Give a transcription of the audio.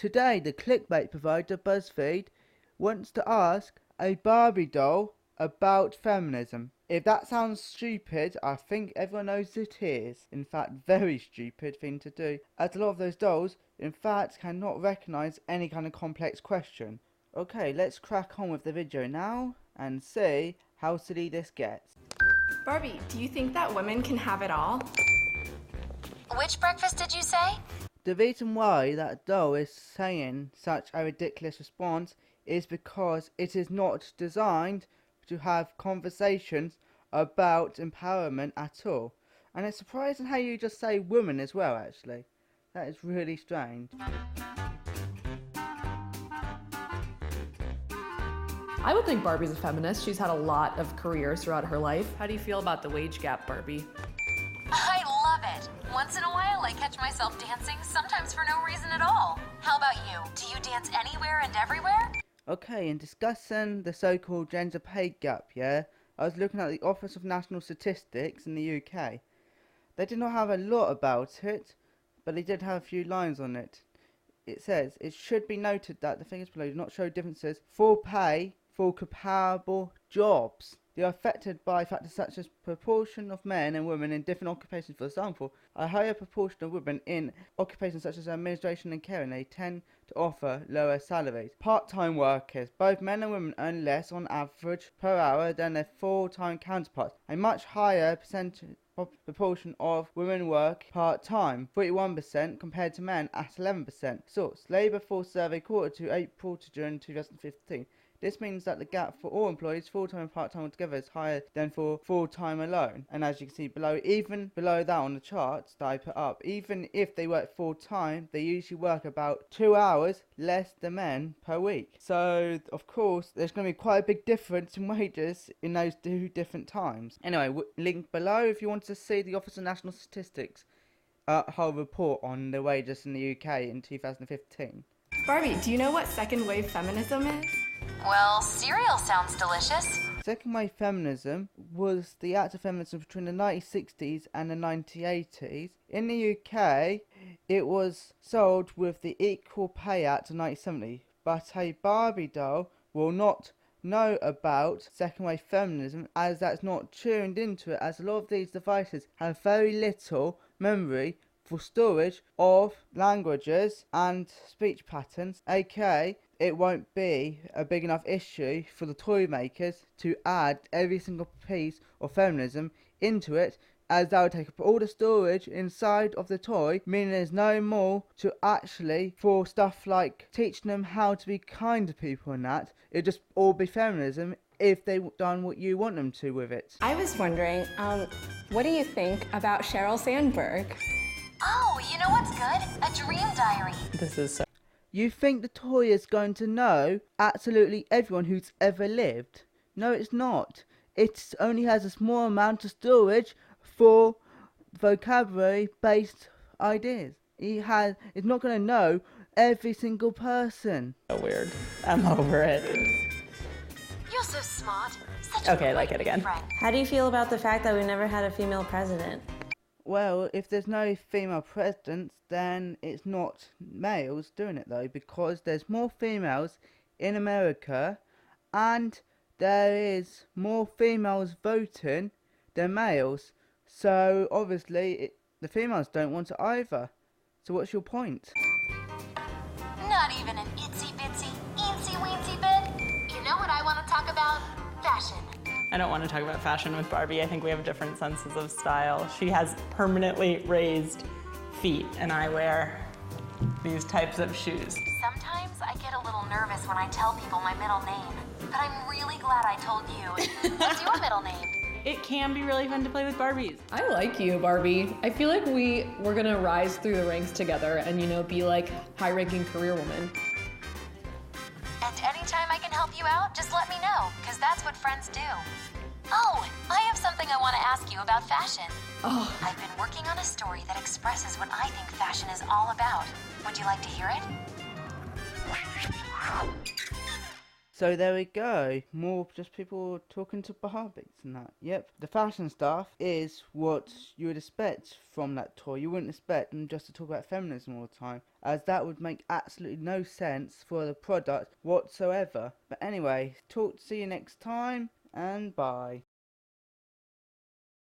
Today, the clickbait provider Buzzfeed wants to ask a Barbie doll about feminism. If that sounds stupid, I think everyone knows it is. In fact, very stupid thing to do, as a lot of those dolls, in fact, cannot recognise any kind of complex question. Okay, let's crack on with the video now and see how silly this gets. Barbie, do you think that women can have it all? Which breakfast did you say? The reason why that doll is saying such a ridiculous response is because it is not designed to have conversations about empowerment at all. And it's surprising how you just say women as well, actually. That is really strange. I would think Barbie's a feminist. She's had a lot of careers throughout her life. How do you feel about the wage gap, Barbie? I love it. Once in a while, I catch myself dancing, sometimes for no reason at all. How about you? Do you dance anywhere and everywhere? Okay, in discussing the so-called gender pay gap, I was looking at the Office of National Statistics in the UK. They did not have a lot about it, but they did have a few lines on it. It says, it should be noted that the figures below do not show differences for pay for comparable jobs. They are affected by factors such as proportion of men and women in different occupations. For example, a higher proportion of women in occupations such as administration and caring, they tend to offer lower salaries. Part-time workers, both men and women earn less on average per hour than their full-time counterparts. A much higher proportion of women work part-time, 41% compared to men at 11%. Source: Labour Force Survey quarter to April to June 2015. This means that the gap for all employees, full-time and part-time altogether, is higher than for full-time alone. And as you can see below, even below that on the charts that I put up, even if they work full-time, they usually work about 2 hours less than men per week. So, of course, there's going to be quite a big difference in wages in those two different times. Anyway, link below if you want to see the Office of National Statistics whole report on the wages in the UK in 2015. Barbie, do you know what second wave feminism is? Well, cereal sounds delicious. Second wave feminism was the act of feminism between the 1960s and the 1980s. In the UK, it was sold with the Equal Pay Act of 1970, but a Barbie doll will not know about second wave feminism as that's not tuned into it, as a lot of these devices have very little memory for storage of languages and speech patterns, aka it won't be a big enough issue for the toy makers to add every single piece of feminism into it, as that would take up all the storage inside of the toy, meaning there's no more to actually for stuff like teaching them how to be kind to people and that. It'd just all be feminism if they done what you want them to with it. I was wondering, what do you think about Sheryl Sandberg? Oh, you know what's good? A dream diary. This is so... You think the toy is going to know absolutely everyone who's ever lived? No, it's not. It only has a small amount of storage for vocabulary-based ideas. It's not going to know every single person. so weird. I'm over it. You're so smart. Such Okay, a like great it again. friend. How do you feel about the fact that we never had a female president? Well, if there's no female presidents, then it's not males doing it though, because there's more females in America and there is more females voting than males. So obviously the females don't want it either. So what's your point? Not even an itsy bitsy, eensy weensy bit. You know what I want to talk about? Fashion. I don't want to talk about fashion with Barbie. I think we have different senses of style. She has permanently raised feet, and I wear these types of shoes. Sometimes I get a little nervous when I tell people my middle name, but I'm really glad I told you. What's your middle name? It can be really fun to play with Barbies. I like you, Barbie. I feel like we're gonna rise through the ranks together and, be like high-ranking career women. And anytime I can help you out, just let me know, because that's what friends do. Oh, I have something I want to ask you about fashion. Oh. I've been working on a story that expresses what I think fashion is all about. Would you like to hear it? So there we go, more just people talking to Barbies and that. Yep, the fashion stuff is what you would expect from that toy. You wouldn't expect them just to talk about feminism all the time, as that would make absolutely no sense for the product whatsoever. But anyway, see you next time, and bye.